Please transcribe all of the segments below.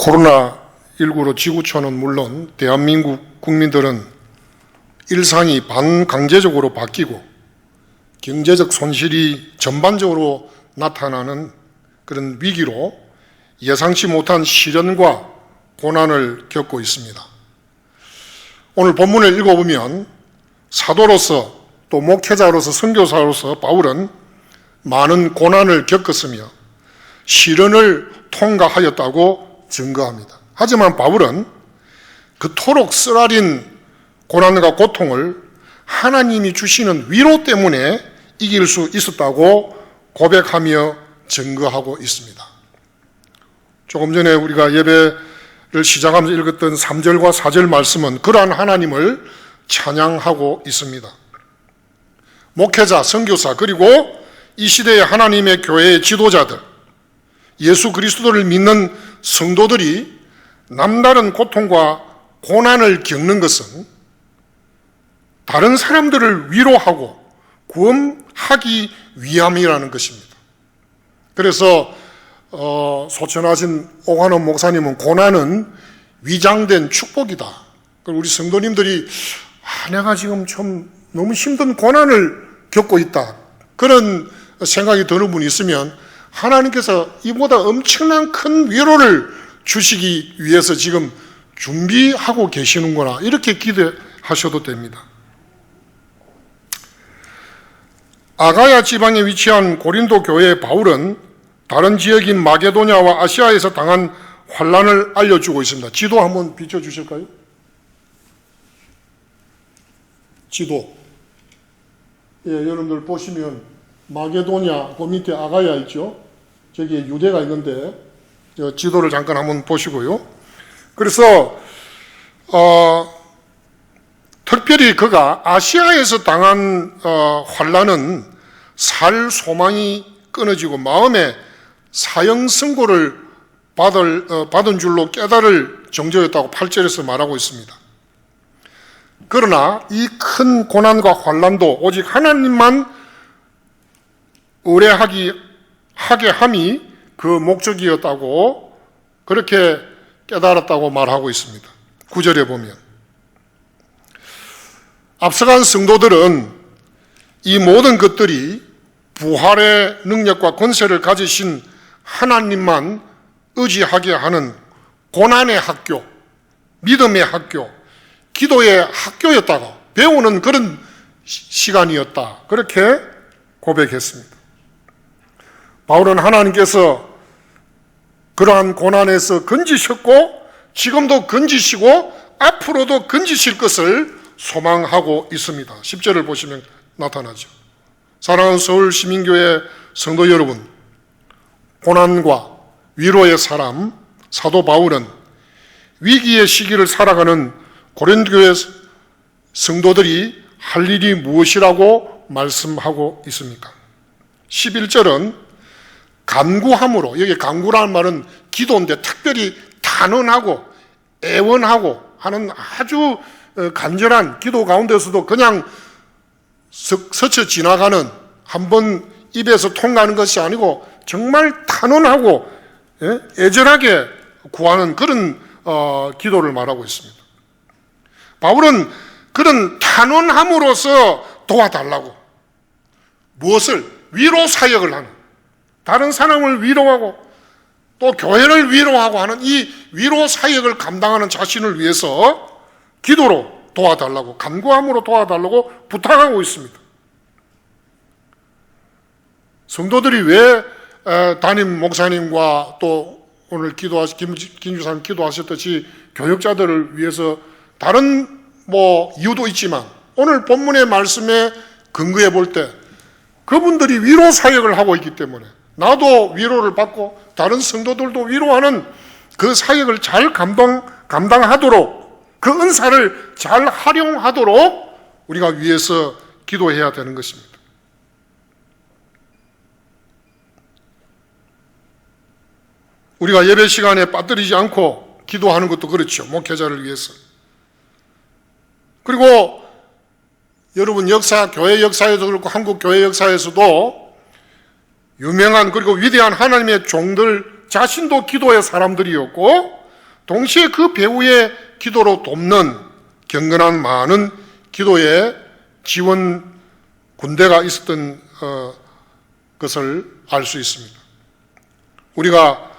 코로나19로 지구촌은 물론 대한민국 국민들은 일상이 반강제적으로 바뀌고 경제적 손실이 전반적으로 나타나는 그런 위기로 예상치 못한 시련과 고난을 겪고 있습니다. 오늘 본문을 읽어보면 사도로서 또 목회자로서 선교사로서 바울은 많은 고난을 겪었으며 시련을 통과하였다고 증거합니다. 하지만 바울은 그토록 쓰라린 고난과 고통을 하나님이 주시는 위로 때문에 이길 수 있었다고 고백하며 증거하고 있습니다. 조금 전에 우리가 예배를 시작하면서 읽었던 3절과 4절 말씀은 그러한 하나님을 찬양하고 있습니다. 목회자, 선교사, 그리고 이 시대의 하나님의 교회의 지도자들, 예수 그리스도를 믿는 성도들이 남다른 고통과 고난을 겪는 것은 다른 사람들을 위로하고 구원하기 위함이라는 것입니다. 그래서 소천하신 오관원 목사님은 고난은 위장된 축복이다. 우리 성도님들이 내가 지금 좀 너무 힘든 고난을 겪고 있다, 그런 생각이 드는 분이 있으면 하나님께서 이보다 엄청난 큰 위로를 주시기 위해서 지금 준비하고 계시는구나, 이렇게 기대하셔도 됩니다. 아가야 지방에 위치한 고린도 교회의 바울은 다른 지역인 마게도냐와 아시아에서 당한 환난을 알려주고 있습니다. 지도 한번 비춰주실까요? 지도. 예, 여러분들 보시면 마게도냐, 그 밑에 아가야 있죠? 저기에 유대가 있는데 지도를 잠깐 한번 보시고요. 그래서 특별히 그가 아시아에서 당한 환난은 살 소망이 끊어지고 마음에 사형 선고를 받은 줄로 깨달을 정도였다고 8절에서 말하고 있습니다. 그러나 이 큰 고난과 환난도 오직 하나님만 의뢰하게 함이 그 목적이었다고 그렇게 깨달았다고 말하고 있습니다. 9절에 보면 앞서간 성도들은 이 모든 것들이 부활의 능력과 권세를 가지신 하나님만 의지하게 하는 고난의 학교, 믿음의 학교, 기도의 학교였다고 배우는 그런 시간이었다, 그렇게 고백했습니다. 바울은 하나님께서 그러한 고난에서 건지셨고 지금도 건지시고 앞으로도 건지실 것을 소망하고 있습니다. 10절을 보시면 나타나죠. 사랑하는 서울시민교회 성도 여러분, 고난과 위로의 사람 사도 바울은 위기의 시기를 살아가는 고린도교회 성도들이 할 일이 무엇이라고 말씀하고 있습니까? 11절은 간구함으로, 여기 간구라는 말은 기도인데 특별히 단언하고 애원하고 하는 아주 간절한 기도 가운데서도 그냥 스쳐 지나가는, 한번 입에서 통과하는 것이 아니고 정말 단언하고 애절하게 구하는 그런 기도를 말하고 있습니다. 바울은 그런 단언함으로써 도와달라고, 무엇을? 위로 사역을 하는, 다른 사람을 위로하고 또 교회를 위로하고 하는 이 위로 사역을 감당하는 자신을 위해서 기도로 도와달라고, 간구함으로 도와달라고 부탁하고 있습니다. 성도들이 왜 담임 목사님과 또 오늘 김 주사님 기도하셨듯이 교역자들을 위해서 다른 이유도 있지만 오늘 본문의 말씀에 근거해 볼 때 그분들이 위로 사역을 하고 있기 때문에 나도 위로를 받고 다른 성도들도 위로하는 그 사역을 잘 감당하도록, 그 은사를 잘 활용하도록 우리가 위해서 기도해야 되는 것입니다. 우리가 예배 시간에 빠뜨리지 않고 기도하는 것도 그렇죠. 목회자를 위해서. 그리고 여러분 교회 역사에도 그렇고 한국 교회 역사에서도 유명한 그리고 위대한 하나님의 종들 자신도 기도의 사람들이었고 동시에 그 배후의 기도로 돕는 경건한 많은 기도의 지원 군대가 있었던 것을 알 수 있습니다. 우리가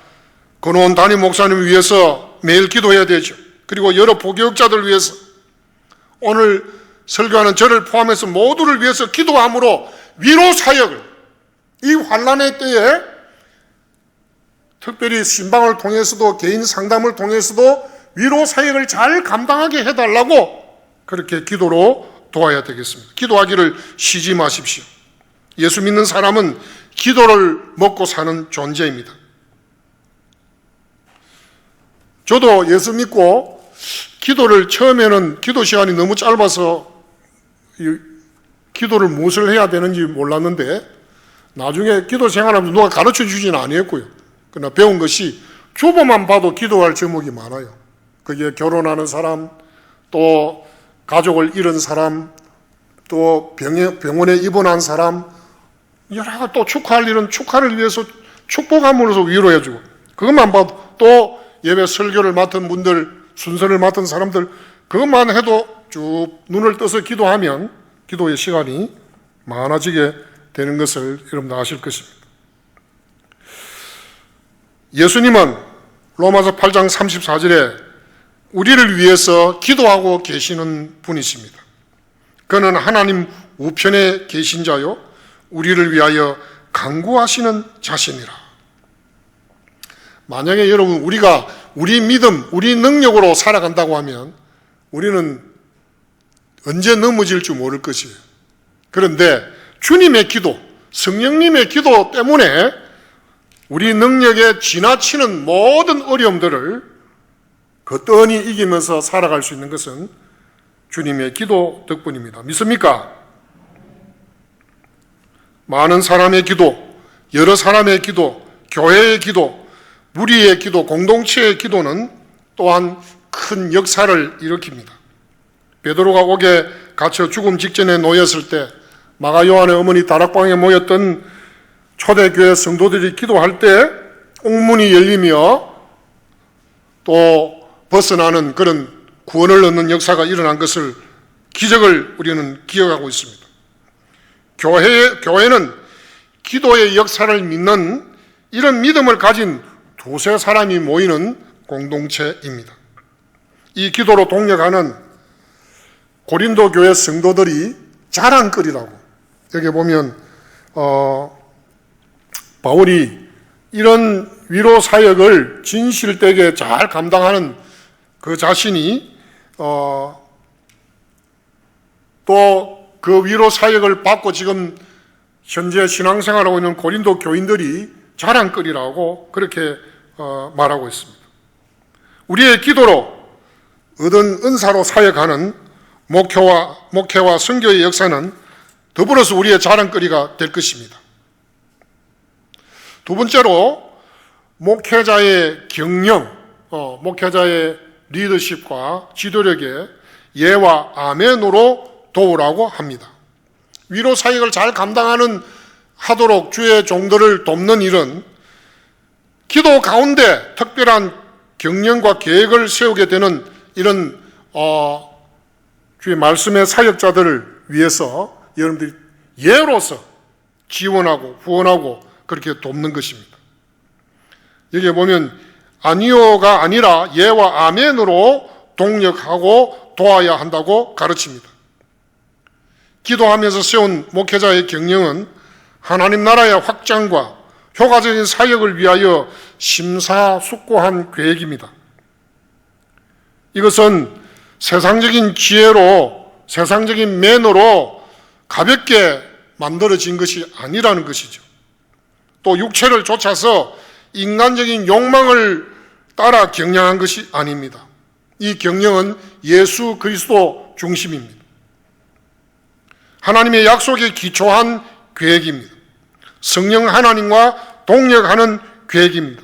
건원 담임 목사님을 위해서 매일 기도해야 되죠. 그리고 여러 부교육자들을 위해서, 오늘 설교하는 저를 포함해서 모두를 위해서 기도함으로 위로 사역을, 이 환난의 때에 특별히 신방을 통해서도 개인 상담을 통해서도 위로 사역을 잘 감당하게 해달라고 그렇게 기도로 도와야 되겠습니다. 기도하기를 쉬지 마십시오. 예수 믿는 사람은 기도를 먹고 사는 존재입니다. 저도 예수 믿고 기도를 처음에는 기도 시간이 너무 짧아서 기도를 무엇을 해야 되는지 몰랐는데 나중에 기도 생활하면서 누가 가르쳐 주지는 아니었고요. 그러나 배운 것이 주보만 봐도 기도할 제목이 많아요. 그게 결혼하는 사람, 또 가족을 잃은 사람, 또 병원에 입원한 사람, 여러 또 축하할 일은 축하를 위해서 축복함으로써 위로해주고, 그것만 봐도 또 예배 설교를 맡은 분들, 순서를 맡은 사람들, 그것만 해도 쭉 눈을 떠서 기도하면 기도의 시간이 많아지게 되는 것을 여러분 다 아실 것입니다. 예수님은 로마서 8장 34절에 우리를 위해서 기도하고 계시는 분이십니다. 그는 하나님 우편에 계신 자요 우리를 위하여 간구하시는 자신이라. 만약에 여러분 우리가 우리 믿음, 우리 능력으로 살아간다고 하면 우리는 언제 넘어질 줄 모를 것이에요. 그런데 주님의 기도, 성령님의 기도 때문에 우리 능력에 지나치는 모든 어려움들을 거뜬히 이기면서 살아갈 수 있는 것은 주님의 기도 덕분입니다. 믿습니까? 많은 사람의 기도, 여러 사람의 기도, 교회의 기도, 무리의 기도, 공동체의 기도는 또한 큰 역사를 일으킵니다. 베드로가 옥에 갇혀 죽음 직전에 놓였을 때 마가 요한의 어머니 다락방에 모였던 초대교회 성도들이 기도할 때 옥문이 열리며 또 벗어나는 그런 구원을 얻는 역사가 일어난 것을, 기적을 우리는 기억하고 있습니다. 교회는 기도의 역사를 믿는 이런 믿음을 가진 두세 사람이 모이는 공동체입니다. 이 기도로 동력하는 고린도 교회 성도들이 자랑거리라고, 여기 보면 바울이 이런 위로 사역을 진실되게 잘 감당하는 그 자신이 또 그 위로 사역을 받고 지금 현재 신앙생활하고 있는 고린도 교인들이 자랑거리라고 그렇게 말하고 있습니다. 우리의 기도로 얻은 은사로 사역하는 목회와 선교의 역사는 더불어서 우리의 자랑거리가 될 것입니다. 두 번째로 목회자의 경영, 목회자의 리더십과 지도력에 예와 아멘으로 도우라고 합니다. 위로 사역을 잘 하도록 주의 종들을 돕는 일은 기도 가운데 특별한 경영과 계획을 세우게 되는 이런 주의 말씀의 사역자들을 위해서 여러분들이 예로서 지원하고 후원하고 그렇게 돕는 것입니다. 여기에 보면 아니요가 아니라 예와 아멘으로 동력하고 도와야 한다고 가르칩니다. 기도하면서 세운 목회자의 경영은 하나님 나라의 확장과 효과적인 사역을 위하여 심사숙고한 계획입니다. 이것은 세상적인 지혜로, 세상적인 매너로 가볍게 만들어진 것이 아니라는 것이죠. 또 육체를 쫓아서 인간적인 욕망을 따라 경영한 것이 아닙니다. 이 경영은 예수 그리스도 중심입니다. 하나님의 약속에 기초한 계획입니다. 성령 하나님과 동력하는 계획입니다.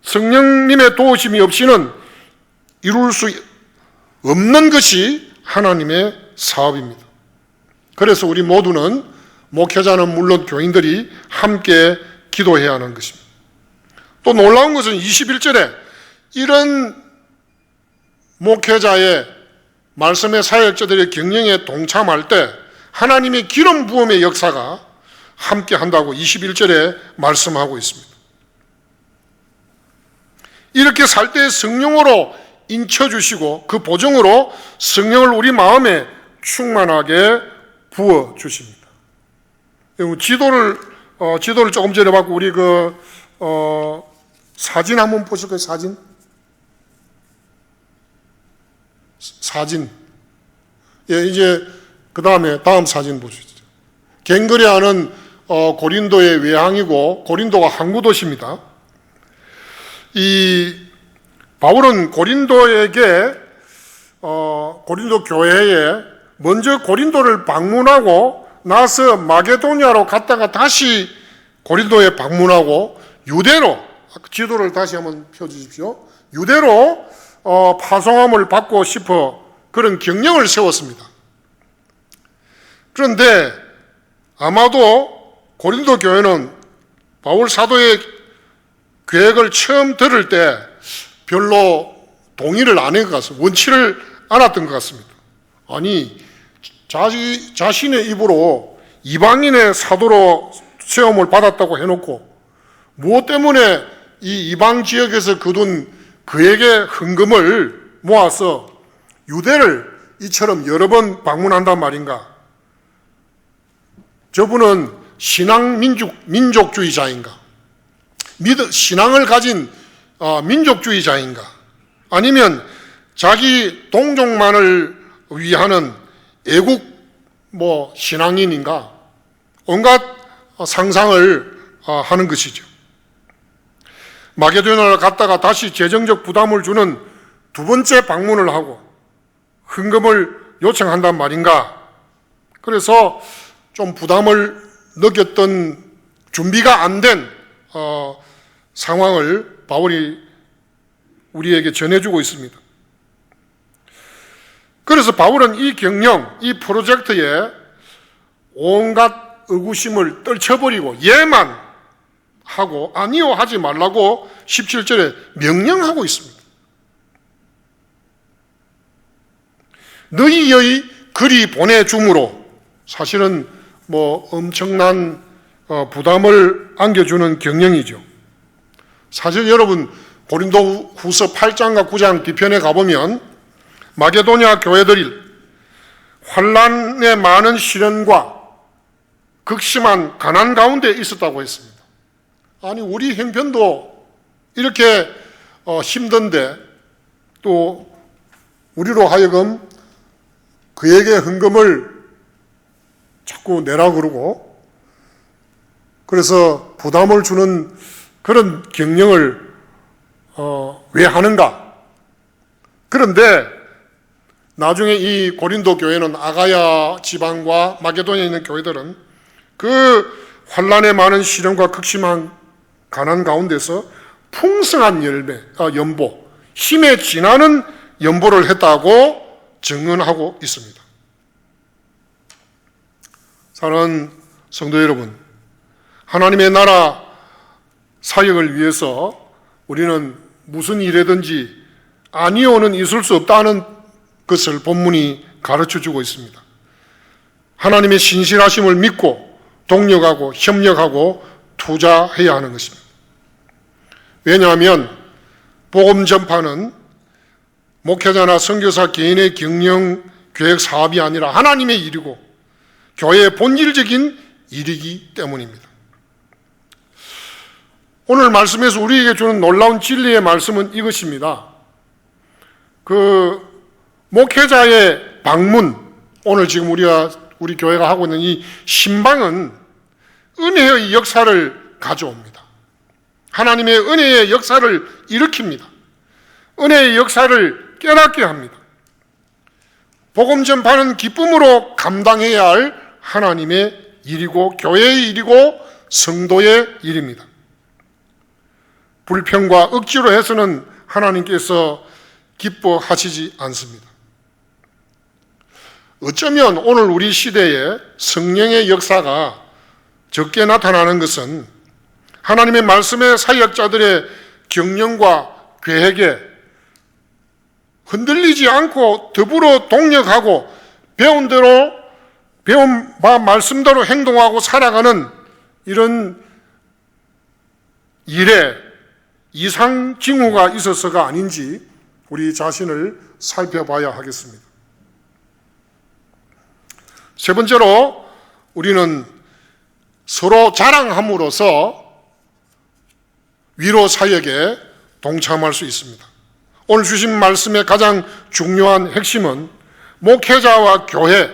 성령님의 도우심이 없이는 이룰 수 없는 것이 하나님의 사업입니다. 그래서 우리 모두는, 목회자는 물론 교인들이 함께 기도해야 하는 것입니다. 또 놀라운 것은 21절에 이런 목회자의 말씀의 사역자들의 경영에 동참할 때 하나님의 기름 부음의 역사가 함께 한다고 21절에 말씀하고 있습니다. 이렇게 살 때 성령으로 인쳐주시고 그 보증으로 성령을 우리 마음에 충만하게 부어주십니다. 지도를 조금 전에 봤고, 우리 사진 한번 보실까요? 사진. 예, 이제, 다음 사진 보시죠. 갱그레아는, 고린도의 외항이고, 고린도가 항구 도시입니다. 바울은 고린도 교회에 먼저 고린도를 방문하고 나서 마게도니아로 갔다가 다시 고린도에 방문하고 유대로, 지도를 다시 한번 펴주십시오. 유대로 파송함을 받고 싶어 그런 경영을 세웠습니다. 그런데 아마도 고린도 교회는 바울 사도의 계획을 처음 들을 때 별로 동의를 안 한 것 같습니다. 원치를 않았던 것 같습니다. 아니, 자신의 입으로 이방인의 사도로 세움을 받았다고 해놓고 무엇 때문에 이 이방 지역에서 거둔 그에게 헌금을 모아서 유대를 이처럼 여러 번 방문한단 말인가? 저분은 민족주의자인가? 신앙을 가진 민족주의자인가? 아니면 자기 동족만을 위하는 애국 신앙인인가? 온갖 상상을 하는 것이죠. 마게도니아를 갔다가 다시 재정적 부담을 주는 두 번째 방문을 하고 헌금을 요청한단 말인가? 그래서 좀 부담을 느꼈던, 준비가 안 된 상황을 바울이 우리에게 전해주고 있습니다. 그래서 바울은 이 경영, 이 프로젝트에 온갖 의구심을 떨쳐버리고 예만 하고 아니요 하지 말라고 17절에 명령하고 있습니다. 너희의 글이 보내줌으로, 사실은 엄청난 부담을 안겨주는 경영이죠. 사실 여러분, 고린도 후서 8장과 9장 뒤편에 가보면 마게도니아 교회들이 환난의 많은 시련과 극심한 가난 가운데 있었다고 했습니다. 아니, 우리 형편도 이렇게 힘든데 또 우리로 하여금 그에게 헌금을 자꾸 내라 그러고, 그래서 부담을 주는 그런 경영을 왜 하는가? 그런데 나중에 이 고린도 교회는, 아가야 지방과 마게도니아에 있는 교회들은 그 환난에 많은 시련과 극심한 가난 가운데서 풍성한 연보, 힘에 지나는 연보를 했다고 증언하고 있습니다. 사랑하는 성도 여러분, 하나님의 나라 사역을 위해서 우리는 무슨 일이든지 아니오는 있을 수 없다는 것을 본문이 가르쳐주고 있습니다. 하나님의 신실하심을 믿고 동력하고 협력하고 투자해야 하는 것입니다. 왜냐하면 복음 전파는 목회자나 선교사 개인의 경영 계획 사업이 아니라 하나님의 일이고 교회의 본질적인 일이기 때문입니다. 오늘 말씀에서 우리에게 주는 놀라운 진리의 말씀은 이것입니다. 목회자의 방문, 오늘 지금 우리 교회가 하고 있는 이 신방은 은혜의 역사를 가져옵니다. 하나님의 은혜의 역사를 일으킵니다. 은혜의 역사를 깨닫게 합니다. 복음 전파는 기쁨으로 감당해야 할 하나님의 일이고 교회의 일이고 성도의 일입니다. 불평과 억지로 해서는 하나님께서 기뻐하시지 않습니다. 어쩌면 오늘 우리 시대에 성령의 역사가 적게 나타나는 것은 하나님의 말씀의 사역자들의 경영과 계획에 흔들리지 않고 더불어 동력하고 배운 대로, 배운 바 말씀대로 행동하고 살아가는 이런 일에 이상 징후가 있어서가 아닌지 우리 자신을 살펴봐야 하겠습니다. 세 번째로 우리는 서로 자랑함으로써 위로 사역에 동참할 수 있습니다. 오늘 주신 말씀의 가장 중요한 핵심은 목회자와 교회,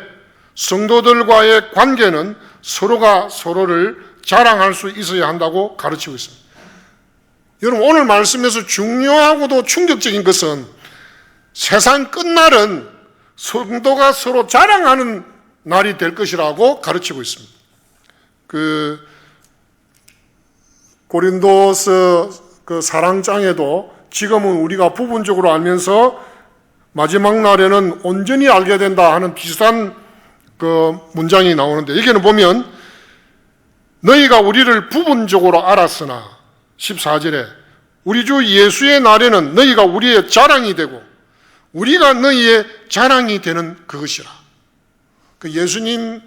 성도들과의 관계는 서로가 서로를 자랑할 수 있어야 한다고 가르치고 있습니다. 여러분, 오늘 말씀에서 중요하고도 충격적인 것은 세상 끝날은 성도가 서로 자랑하는 날이 될 것이라고 가르치고 있습니다. 고린도서 사랑장에도 지금은 우리가 부분적으로 알면서 마지막 날에는 온전히 알게 된다 하는 비슷한 문장이 나오는데, 여기는 보면 너희가 우리를 부분적으로 알았으나 14절에 우리 주 예수의 날에는 너희가 우리의 자랑이 되고 우리가 너희의 자랑이 되는 그것이라. 예수님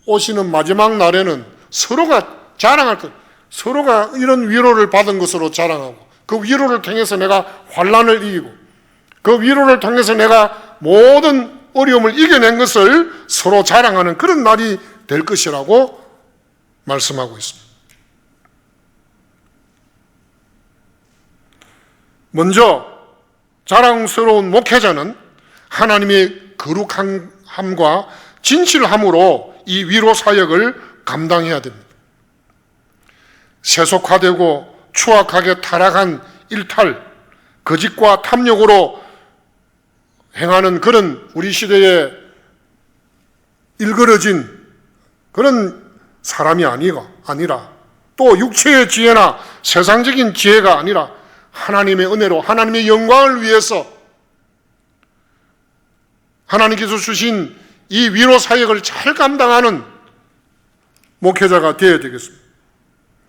오시는 마지막 날에는 서로가 자랑할 것, 서로가 이런 위로를 받은 것으로 자랑하고, 그 위로를 통해서 내가 환난을 이기고, 그 위로를 통해서 내가 모든 어려움을 이겨낸 것을 서로 자랑하는 그런 날이 될 것이라고 말씀하고 있습니다. 먼저 자랑스러운 목회자는 하나님의 거룩함과 진실함으로 이 위로 사역을 감당해야 됩니다. 세속화되고 추악하게 타락한 일탈, 거짓과 탐욕으로 행하는 그런 우리 시대에 일그러진 그런 사람이 아니라, 또 육체의 지혜나 세상적인 지혜가 아니라 하나님의 은혜로 하나님의 영광을 위해서 하나님께서 주신 이 위로 사역을 잘 감당하는 목회자가 되어야 되겠습니다.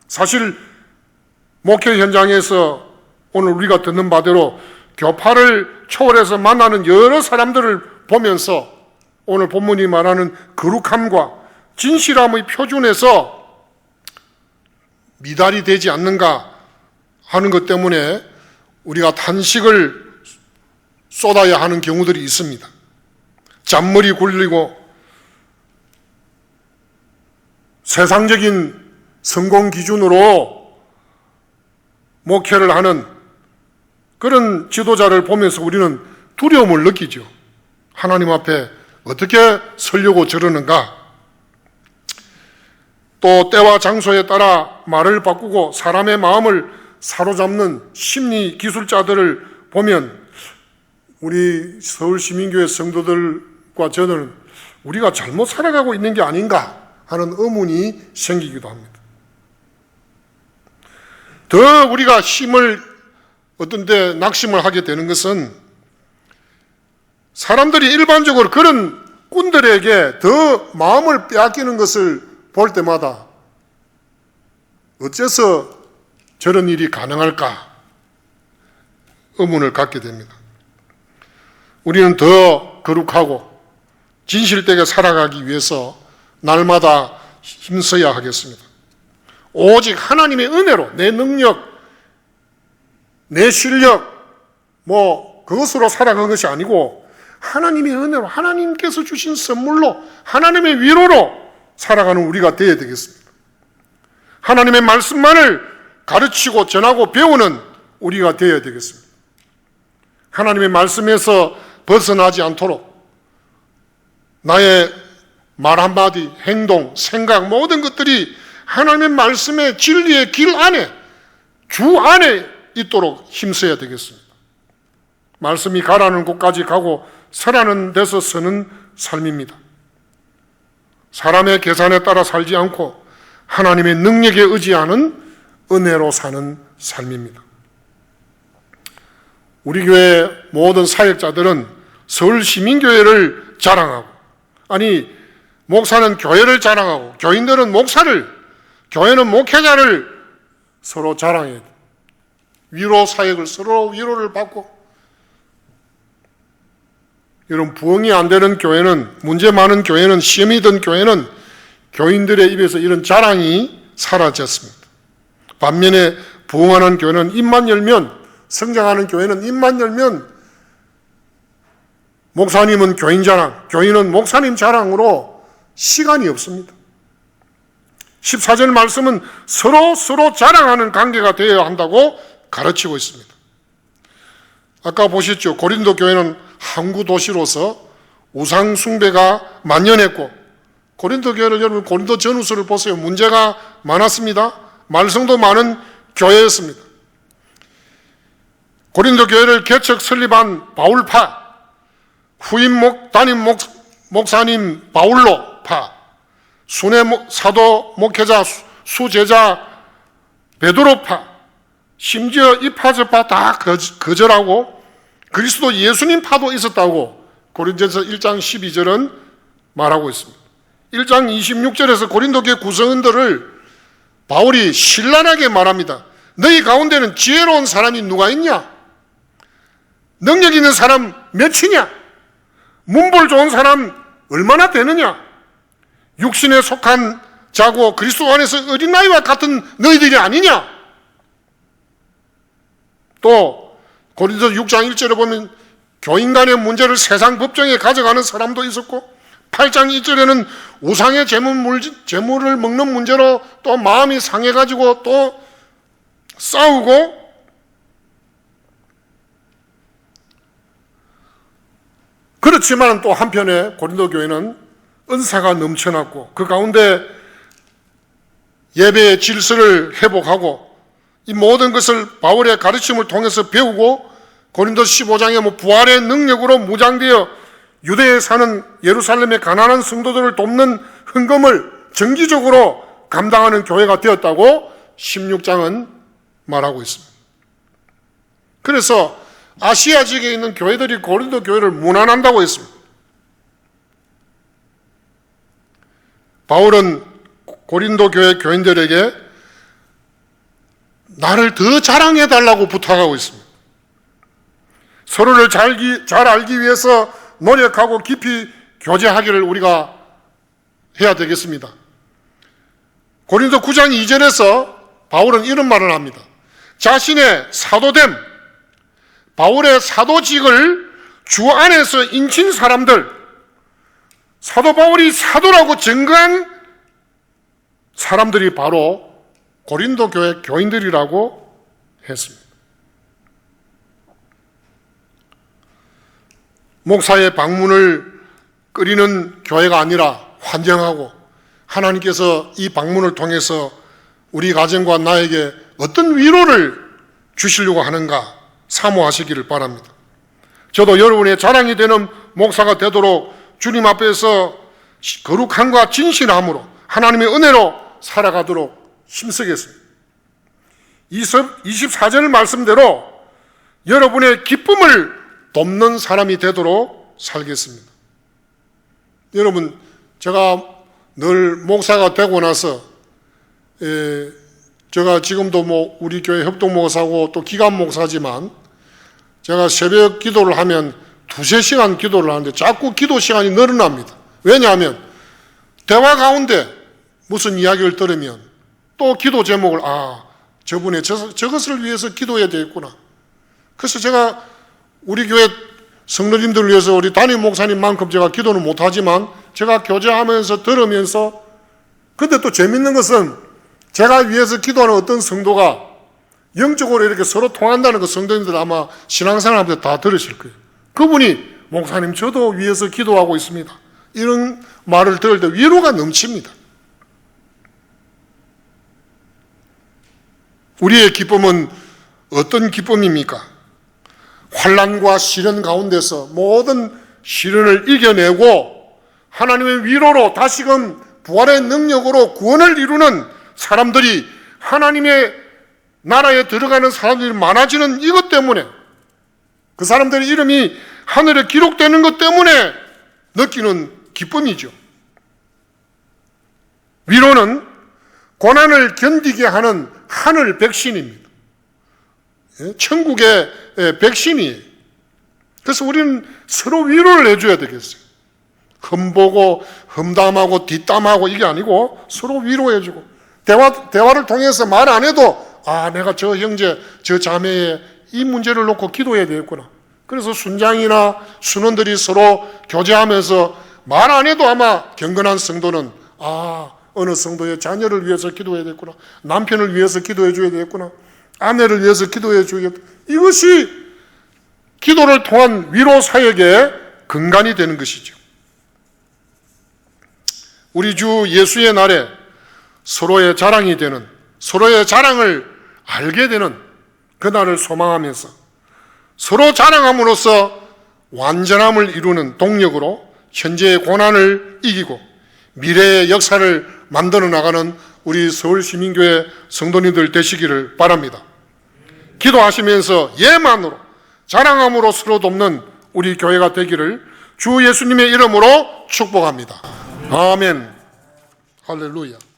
사실 목회 현장에서 오늘 우리가 듣는 바대로 교파를 초월해서 만나는 여러 사람들을 보면서 오늘 본문이 말하는 거룩함과 진실함의 표준에서 미달이 되지 않는가 하는 것 때문에 우리가 탄식을 쏟아야 하는 경우들이 있습니다. 잔머리 굴리고 세상적인 성공 기준으로 목회를 하는 그런 지도자를 보면서 우리는 두려움을 느끼죠. 하나님 앞에 어떻게 서려고 저러는가? 또 때와 장소에 따라 말을 바꾸고 사람의 마음을 사로잡는 심리 기술자들을 보면 우리 서울시민교회 성도들과 저는 우리가 잘못 살아가고 있는 게 아닌가 하는 의문이 생기기도 합니다. 더 우리가 어떤 데 낙심을 하게 되는 것은 사람들이 일반적으로 그런 꾼들에게 더 마음을 빼앗기는 것을 볼 때마다 어째서 저런 일이 가능할까 의문을 갖게 됩니다. 우리는 더 거룩하고 진실되게 살아가기 위해서 날마다 힘써야 하겠습니다. 오직 하나님의 은혜로 내 능력, 내 실력 그것으로 살아가는 것이 아니고 하나님의 은혜로 하나님께서 주신 선물로 하나님의 위로로 살아가는 우리가 되어야 되겠습니다. 하나님의 말씀만을 가르치고 전하고 배우는 우리가 되어야 되겠습니다. 하나님의 말씀에서 벗어나지 않도록 나의 말 한마디, 행동, 생각 모든 것들이 하나님의 말씀의 진리의 길 안에, 주 안에 있도록 힘써야 되겠습니다. 말씀이 가라는 곳까지 가고 서라는 데서 서는 삶입니다. 사람의 계산에 따라 살지 않고 하나님의 능력에 의지하는 은혜로 사는 삶입니다. 우리 교회 모든 사역자들은 서울시민교회를 자랑하고, 목사는 교회를 자랑하고, 교인들은 목사를, 교회는 목회자를 서로 자랑해야 돼요. 위로 사역을 서로 위로를 받고, 이런 부흥이 안 되는 교회는, 문제 많은 교회는, 시험이 든 교회는 교인들의 입에서 이런 자랑이 사라졌습니다. 반면에 부흥하는 교회는 입만 열면, 성장하는 교회는 입만 열면 목사님은 교인 자랑, 교인은 목사님 자랑으로 시간이 없습니다. 14절 말씀은 서로 자랑하는 관계가 되어야 한다고 가르치고 있습니다. 아까 보셨죠? 고린도 교회는 항구 도시로서 우상 숭배가 만연했고, 고린도 교회를 여러분 고린도 전후서를 보세요. 문제가 많았습니다. 말썽도 많은 교회였습니다. 고린도 교회를 개척 설립한 바울파, 후임 담임 목사님 바울로파, 순회 사도 목회자 수제자 베드로파, 심지어 이 파저파 다 거절하고 그리스도 예수님파도 있었다고 고린도전서 1장 12절은 말하고 있습니다. 1장 26절에서 고린도 교회 구성원들을 바울이 신랄하게 말합니다. 너희 가운데는 지혜로운 사람이 누가 있냐? 능력 있는 사람 몇이냐? 문벌 좋은 사람 얼마나 되느냐? 육신에 속한 자고 그리스도 안에서 어린아이와 같은 너희들이 아니냐? 또 고린도서 6장 1절에 보면 교인 간의 문제를 세상 법정에 가져가는 사람도 있었고, 8장 2절에는 우상의 재물을 먹는 문제로 또 마음이 상해가지고 또 싸우고, 그렇지만 또 한편에 고린도 교회는 은사가 넘쳐났고 그 가운데 예배의 질서를 회복하고 이 모든 것을 바울의 가르침을 통해서 배우고 고린도 15장에 부활의 능력으로 무장되어 유대에 사는 예루살렘의 가난한 성도들을 돕는 헌금을 정기적으로 감당하는 교회가 되었다고 16장은 말하고 있습니다. 그래서 아시아 지역에 있는 교회들이 고린도 교회를 문안한다고 했습니다. 바울은 고린도 교회 교인들에게 나를 더 자랑해달라고 부탁하고 있습니다. 서로를 잘 알기 위해서 노력하고 깊이 교제하기를 우리가 해야 되겠습니다. 고린도 9장 2절에서 바울은 이런 말을 합니다. 자신의 사도됨, 바울의 사도직을 주 안에서 인친 사람들, 사도 바울이 사도라고 증거한 사람들이 바로 고린도 교회 교인들이라고 했습니다. 목사의 방문을 끓이는 교회가 아니라 환영하고 하나님께서 이 방문을 통해서 우리 가정과 나에게 어떤 위로를 주시려고 하는가 사모하시기를 바랍니다. 저도 여러분의 자랑이 되는 목사가 되도록 주님 앞에서 거룩함과 진실함으로 하나님의 은혜로 살아가도록 힘쓰겠습니다. 24절 말씀대로 여러분의 기쁨을 돕는 사람이 되도록 살겠습니다. 여러분, 제가 늘 목사가 되고 나서 제가 지금도 우리 교회 협동목사고 또 기관 목사지만 제가 새벽 기도를 하면 2-3시간 기도를 하는데 자꾸 기도 시간이 늘어납니다. 왜냐하면 대화 가운데 무슨 이야기를 들으면 또 기도 제목을 저분의 저것을 위해서 기도해야 되겠구나. 그래서 제가 우리 교회 성도님들을 위해서 우리 담임 목사님만큼 제가 기도는 못하지만 제가 교제하면서 들으면서, 근데 또 재밌는 것은 제가 위해서 기도하는 어떤 성도가 영적으로 이렇게 서로 통한다는 거 성도님들 아마 신앙생활하면서 다 들으실 거예요. 그분이 목사님 저도 위해서 기도하고 있습니다. 이런 말을 들을 때 위로가 넘칩니다. 우리의 기쁨은 어떤 기쁨입니까? 환난과 시련 가운데서 모든 시련을 이겨내고 하나님의 위로로 다시금 부활의 능력으로 구원을 이루는 사람들이, 하나님의 나라에 들어가는 사람들이 많아지는 이것 때문에, 그 사람들의 이름이 하늘에 기록되는 것 때문에 느끼는 기쁨이죠. 위로는 고난을 견디게 하는 하늘 백신입니다. 천국의 백신이에요. 그래서 우리는 서로 위로를 해줘야 되겠어요. 흠보고 험담하고 뒷담하고 이게 아니고 서로 위로해주고, 대화를 통해서 말 안 해도 내가 저 형제 저 자매의 이 문제를 놓고 기도해야 되겠구나. 그래서 순장이나 순원들이 서로 교제하면서 말 안 해도 아마 경건한 성도는 어느 성도의 자녀를 위해서 기도해야 되겠구나, 남편을 위해서 기도해 줘야 되겠구나, 아내를 위해서 기도해 줘야겠다. 이것이 기도를 통한 위로 사역의 근간이 되는 것이죠. 우리 주 예수의 날에 서로의 자랑이 되는, 서로의 자랑을 알게 되는 그날을 소망하면서 서로 자랑함으로써 완전함을 이루는 동력으로 현재의 고난을 이기고 미래의 역사를 만들어 나가는 우리 서울시민교회 성도님들 되시기를 바랍니다. 기도하시면서 예만으로 자랑함으로 서로 돕는 우리 교회가 되기를 주 예수님의 이름으로 축복합니다. 아멘. 할렐루야.